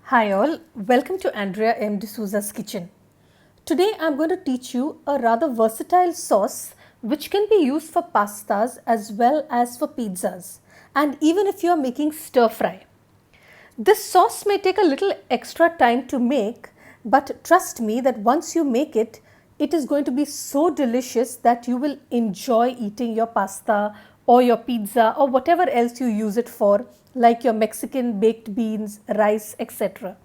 Hi all, welcome to Andrea DSouza's kitchen. Today I'm going to teach you a rather versatile sauce which can be used for pastas as well as for pizzas, and even if you are making stir fry. This sauce may take a little extra time to make, but trust me that once you make it, it is going to be so delicious that you will enjoy eating your pasta or your pizza or whatever else you use it for, like your Mexican baked beans, rice, etc.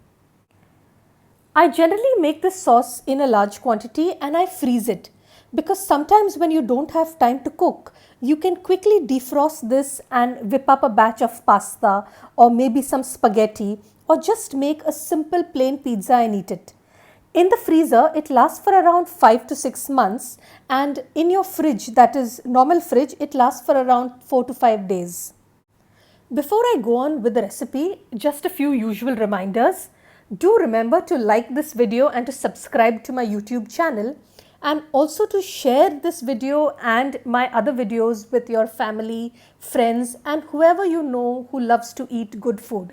I generally make this sauce in a large quantity and I freeze it because sometimes when you don't have time to cook, you can quickly defrost this and whip up a batch of pasta or maybe some spaghetti or just make a simple plain pizza and eat it. In the freezer, it lasts for around 5 to 6 months, and in your fridge, that is normal fridge, it lasts for around 4 to 5 days. Before I go on with the recipe, just a few usual reminders. Do remember to like this video and to subscribe to my YouTube channel, and also to share this video and my other videos with your family, friends and whoever you know who loves to eat good food.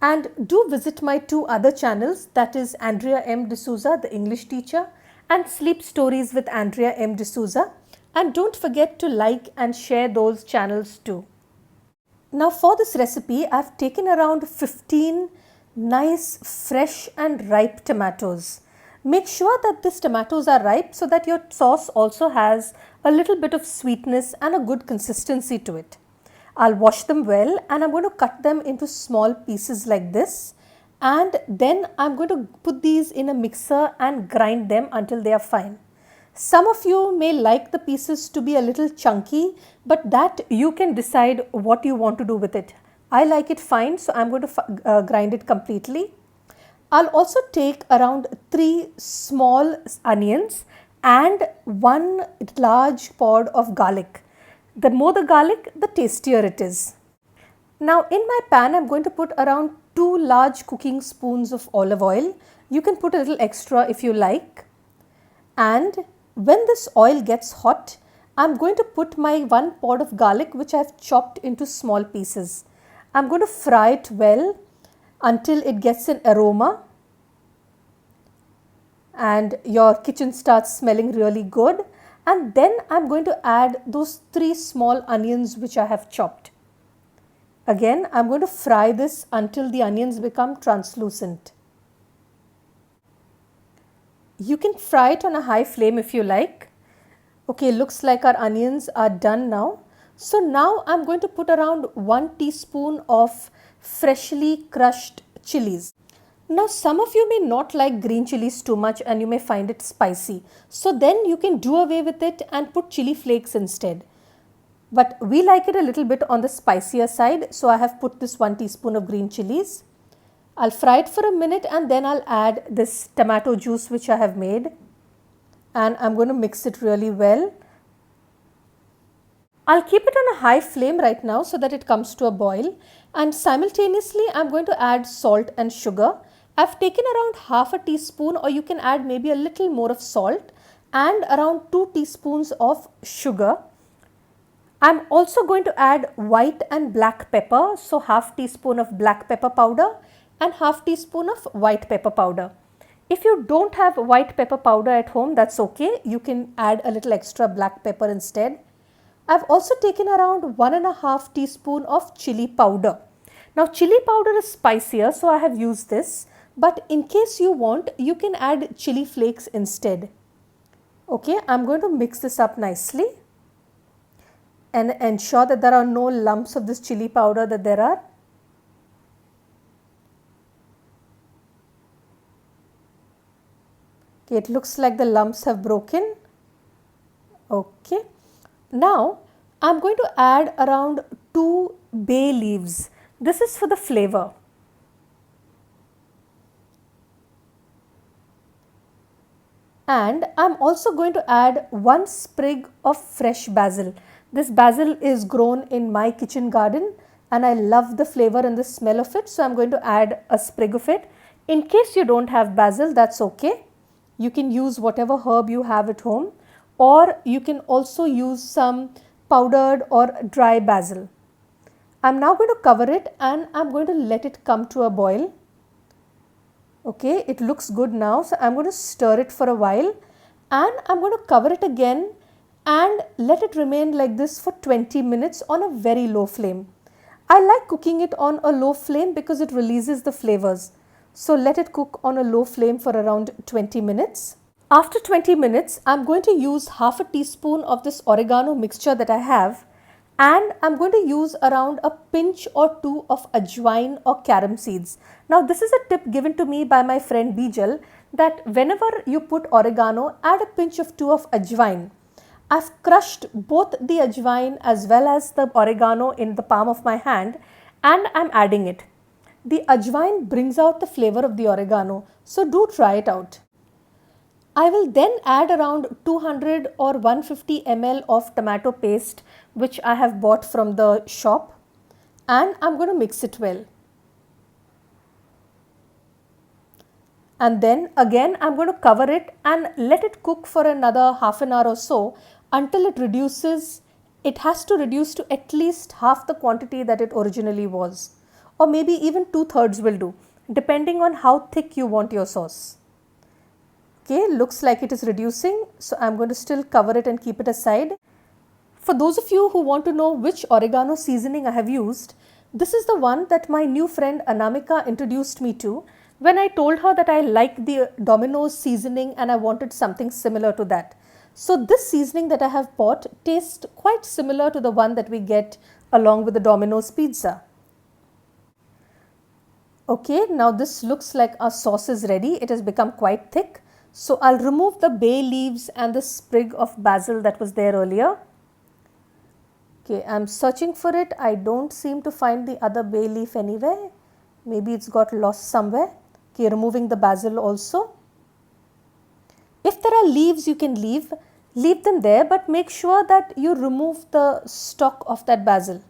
And do visit my two other channels, that is Andrea DSouza, the English teacher, and Sleep Stories with Andrea DSouza. And don't forget to like and share those channels too. Now for this recipe, I've taken around 15 nice fresh and ripe tomatoes. Make sure that these tomatoes are ripe so that your sauce also has a little bit of sweetness and a good consistency to it. I'll wash them well and I'm going to cut them into small pieces like this, and then I'm going to put these in a mixer and grind them until they are fine. Some of you may like the pieces to be a little chunky, but that you can decide what you want to do with it. I like it fine, so I'm going to grind it completely. I'll also take around 3 small onions and 1 large pod of garlic. The more the garlic, the tastier it is. Now in my pan, I'm going to put around 2 large cooking spoons of olive oil. You can put a little extra if you like. And when this oil gets hot, I'm going to put my 1 pod of garlic which I've chopped into small pieces. I'm going to fry it well until it gets an aroma and your kitchen starts smelling really good. And then I'm going to add those 3 small onions which I have chopped. Again, I'm going to fry this until the onions become translucent. You can fry it on a high flame if you like. Okay, looks like our onions are done now. So now I'm going to put around 1 teaspoon of freshly crushed chilies. Now some of you may not like green chilies too much and you may find it spicy. So then you can do away with it and put chili flakes instead. But we like it a little bit on the spicier side, so I have put this 1 teaspoon of green chilies. I'll fry it for a minute and then I'll add this tomato juice which I have made, and I'm going to mix it really well. I'll keep it on a high flame right now so that it comes to a boil, and simultaneously I'm going to add salt and sugar. I've taken around half a teaspoon, or you can add maybe a little more of salt, and around 2 teaspoons of sugar. I'm also going to add white and black pepper, so half teaspoon of black pepper powder and half teaspoon of white pepper powder. If you don't have white pepper powder at home, that's okay. You can add a little extra black pepper instead. I've also taken around 1.5 teaspoon of chili powder. Now chili powder is spicier, so I have used this, but in case you want, you can add chili flakes instead. Okay, I'm going to mix this up nicely and ensure that there are no lumps of this chili powder that there are. Okay, it looks like the lumps have broken. Okay. Now I'm going to add around 2 bay leaves. This is for the flavor. And I'm also going to add 1 sprig of fresh basil. This basil is grown in my kitchen garden and I love the flavor and the smell of it, so I'm going to add a sprig of it. In case you don't have basil, that's okay. You can use whatever herb you have at home, or you can also use some powdered or dry basil. I'm now going to cover it and I'm going to let it come to a boil. Okay, it looks good now. So I'm going to stir it for a while and I'm going to cover it again and let it remain like this for 20 minutes on a very low flame. I like cooking it on a low flame because it releases the flavors. So let it cook on a low flame for around 20 minutes. After 20 minutes, I'm going to use half a teaspoon of this oregano mixture that I have, and I'm going to use around a pinch or two of ajwain or carom seeds. Now this is a tip given to me by my friend Bijal, that whenever you put oregano, add a pinch of two of ajwain. I've crushed both the ajwain as well as the oregano in the palm of my hand and I'm adding it. The ajwain brings out the flavor of the oregano, so do try it out. I will then add around 200 or 150 ml of tomato paste which I have bought from the shop, and I'm going to mix it well. And then again I'm going to cover it and let it cook for another half an hour or so until it reduces. It has to reduce to at least half the quantity that it originally was, or maybe even 2/3 will do, depending on how thick you want your sauce. Okay, looks like it is reducing, so I'm going to still cover it and keep it aside. For those of you who want to know which oregano seasoning I have used, this is the one that my new friend Anamika introduced me to when I told her that I like the Domino's seasoning and I wanted something similar to that. So this seasoning that I have bought tastes quite similar to the one that we get along with the Domino's pizza. Okay, now this looks like our sauce is ready. It has become quite thick. So I'll remove the bay leaves and the sprig of basil that was there earlier. Okay, I'm searching for it. I don't seem to find the other bay leaf anywhere. Maybe it's got lost somewhere. Okay, removing the basil also. If there are leaves, you can leave them there, but make sure that you remove the stalk of that basil.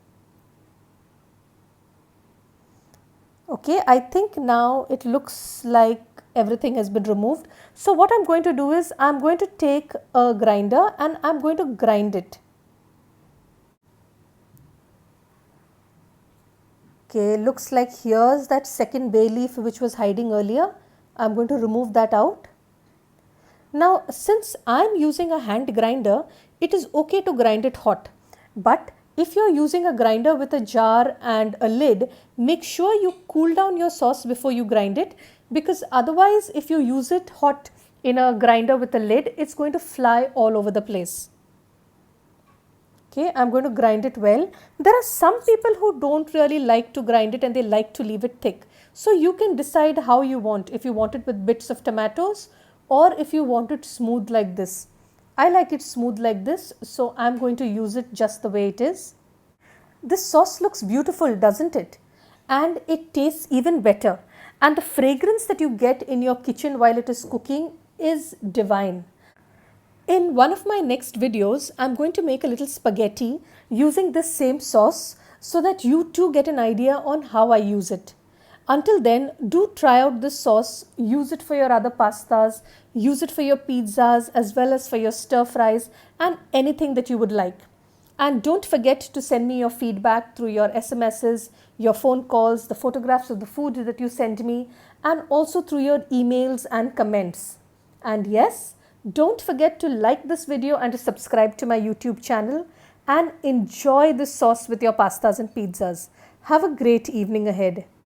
Okay, I think now it looks like everything has been removed. So what I'm going to do is I'm going to take a grinder and I'm going to grind it. Okay, looks like here's that second bay leaf which was hiding earlier. I'm going to remove that out. Now since I'm using a hand grinder, it is okay to grind it hot. But if you're using a grinder with a jar and a lid, make sure you cool down your sauce before you grind it, because otherwise if you use it hot in a grinder with a lid, it's going to fly all over the place. Okay, I'm going to grind it well. There are some people who don't really like to grind it and they like to leave it thick. So you can decide how you want, if you want it with bits of tomatoes or if you want it smooth like this. I like it smooth like this, so I'm going to use it just the way it is. This sauce looks beautiful, doesn't it? And it tastes even better. And the fragrance that you get in your kitchen while it is cooking is divine. In one of my next videos, I'm going to make a little spaghetti using this same sauce so that you too get an idea on how I use it. Until then, do try out this sauce, use it for your other pastas, use it for your pizzas as well as for your stir fries and anything that you would like. And don't forget to send me your feedback through your SMSs, your phone calls, the photographs of the food that you send me, and also through your emails and comments. And yes, don't forget to like this video and to subscribe to my YouTube channel, and enjoy this sauce with your pastas and pizzas. Have a great evening ahead.